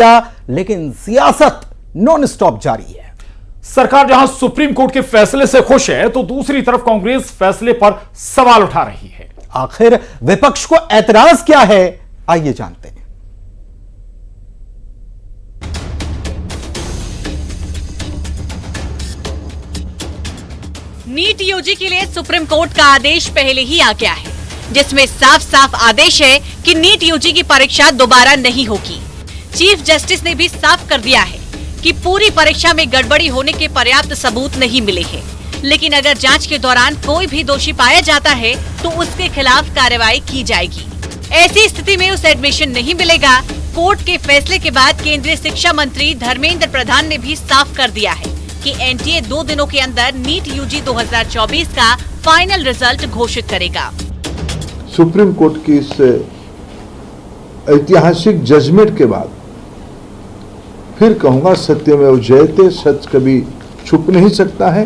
लेकिन सियासत non stop जारी है। सरकार जहां सुप्रीम कोर्ट के फैसले से खुश है तो दूसरी तरफ कांग्रेस फैसले पर सवाल उठा रही है। आखिर विपक्ष को ऐतराज क्या है, आइए जानते हैं। नीट यूजी के लिए सुप्रीम कोर्ट का आदेश पहले ही आ गया है, जिसमें साफ साफ आदेश है कि नीट यूजी की परीक्षा दोबारा नहीं होगी। चीफ जस्टिस ने भी साफ कर दिया है कि पूरी परीक्षा में गड़बड़ी होने के पर्याप्त सबूत नहीं मिले हैं, लेकिन अगर जांच के दौरान कोई भी दोषी पाया जाता है तो उसके खिलाफ कार्रवाई की जाएगी। ऐसी स्थिति में उसे एडमिशन नहीं मिलेगा। कोर्ट के फैसले के बाद केंद्रीय शिक्षा मंत्री धर्मेंद्र प्रधान ने भी साफ कर दिया है कि एनटीए 2 दिनों के अंदर नीट यूजी 2024 का फाइनल रिजल्ट घोषित करेगा। सुप्रीम कोर्ट की इस ऐतिहासिक जजमेंट के बाद फिर कहूंगा, सत्यमेव जयते, सच कभी छुप नहीं सकता है।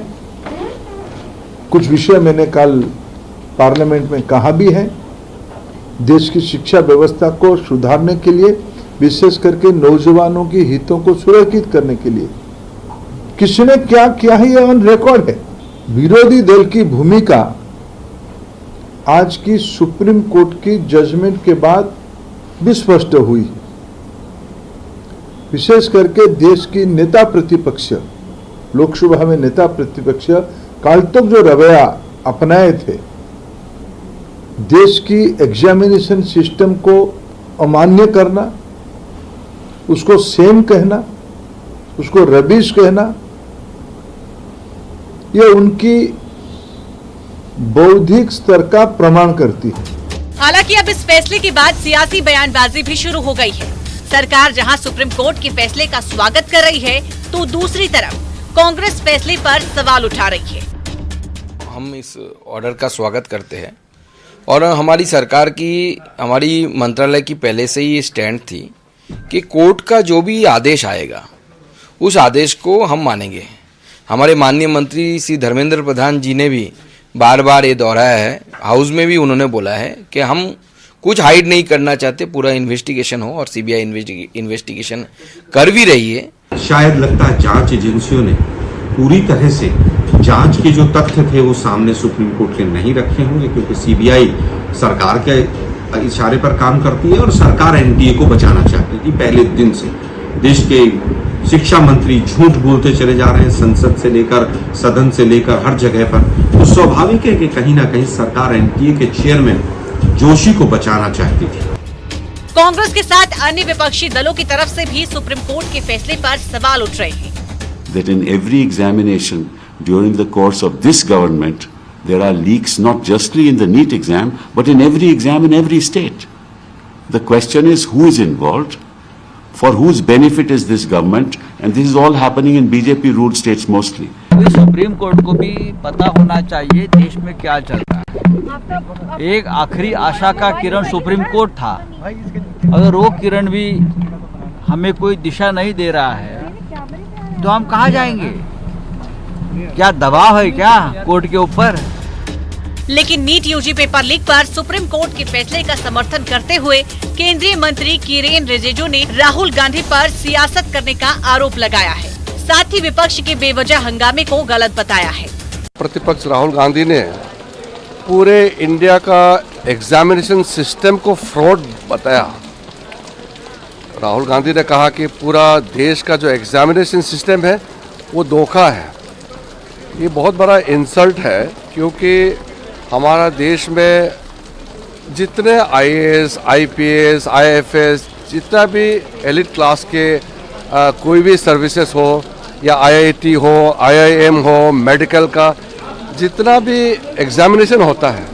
कुछ विषय मैंने कल पार्लियामेंट में कहा भी है। देश की शिक्षा व्यवस्था को सुधारने के लिए, विशेष करके नौजवानों की हितों को सुरक्षित करने के लिए किसने क्या किया है, यह ऑन रिकॉर्ड है। विरोधी दल की भूमिका आज की सुप्रीम कोर्ट की जजमेंट के बाद भी स्पष्ट हुई। विशेष करके देश की नेता प्रतिपक्ष, लोकसभा में नेता प्रतिपक्ष काल तक जो रवैया अपनाए थे, देश की एग्जामिनेशन सिस्टम को अमान्य करना, उसको सेम कहना, उसको रबिश कहना, यह उनकी बौद्धिक स्तर का प्रमाण करती है। हालांकि अब इस फैसले के बाद सियासी बयानबाजी भी शुरू हो गई है। सरकार जहां सुप्रीम कोर्ट के फैसले का स्वागत कर रही है तो दूसरी तरफ कांग्रेस फैसले पर सवाल उठा रही है। हम इस ऑर्डर का स्वागत करते हैं और हमारी सरकार की, हमारी मंत्रालय की पहले से ही स्टैंड थी कि कोर्ट का जो भी आदेश आएगा उस आदेश को हम मानेंगे। हमारे माननीय मंत्री श्री धर्मेंद्र प्रधान जी ने भी बार बार ये दोहराया है, हाउस में भी उन्होंने बोला है कि हम कुछ हाइड नहीं करना चाहते, पूरा इन्वेस्टिगेशन हो और सीबीआई इन्वेस्टिगेशन कर भी रही है। शायद लगता है जांच एजेंसियों ने पूरी तरह से जांच के जो तथ्य थे वो सामने सुप्रीम कोर्ट के नहीं रखे होंगे, क्योंकि सीबीआई सरकार के इशारे पर काम करती है और सरकार एनटीए को बचाना चाहती थी। पहले दिन से देश के शिक्षा मंत्री झूठ बोलते चले जा रहे हैं, संसद से लेकर सदन से लेकर हर जगह पर। तो स्वाभाविक है कि कहीं ना कहीं सरकार एनटीए के चेयरमैन जोशी को बचाना चाहती थी। कांग्रेस के साथ अन्य विपक्षी दलों की तरफ से भी सुप्रीम कोर्ट के फैसले पर सवाल उठ रहे हैं। That in every examination during the course of this government, there are leaks not justly in the NEET exam, but in every exam in every state. The question is who is involved, for whose benefit is this government, and this is all happening in BJP-ruled states mostly. Supreme court को भी पता होना चाहिए देश में क्या चल रहा है। एक आखिरी आशा का किरण सुप्रीम कोर्ट था, अगर वो किरण भी हमें कोई दिशा नहीं दे रहा है तो हम कहाँ जाएंगे? क्या दबाव है क्या कोर्ट के ऊपर? लेकिन नीट यूजी पेपर लीक पर सुप्रीम कोर्ट के फैसले का समर्थन करते हुए केंद्रीय मंत्री किरेन रिजिजू ने राहुल गांधी पर सियासत करने का आरोप लगाया है। साथ ही विपक्ष के बेवजह हंगामे को गलत बताया है। प्रतिपक्ष राहुल गांधी ने पूरे इंडिया का एग्जामिनेशन सिस्टम को फ्रॉड बताया। राहुल गांधी ने कहा कि पूरा देश का जो एग्जामिनेशन सिस्टम है वो धोखा है। ये बहुत बड़ा इंसल्ट है, क्योंकि हमारा देश में जितने आईएएस, आईपीएस, आईएफएस, जितना भी एलिट क्लास के कोई भी सर्विसेज हो या आईआईटी हो, आईआईएम हो, मेडिकल का जितना भी एग्जामिनेशन होता है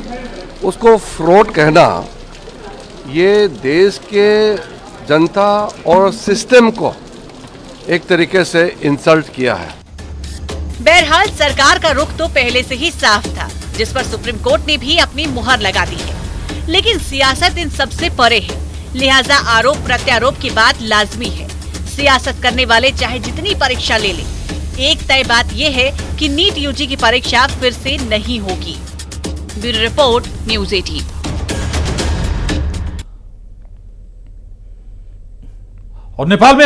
उसको फ्रॉड कहना, ये देश के जनता और सिस्टम को एक तरीके से इंसल्ट किया है। बहरहाल सरकार का रुख तो पहले से ही साफ था, जिस पर सुप्रीम कोर्ट ने भी अपनी मुहर लगा दी है। लेकिन सियासत इन सबसे परे है, लिहाजा आरोप प्रत्यारोप की बात लाजमी है। सियासत करने वाले चाहे जितनी परीक्षा ले लें, एक तय बात यह है कि नीट यूजी की परीक्षा फिर से नहीं होगी। Bureau report, news 18। और नेपाल में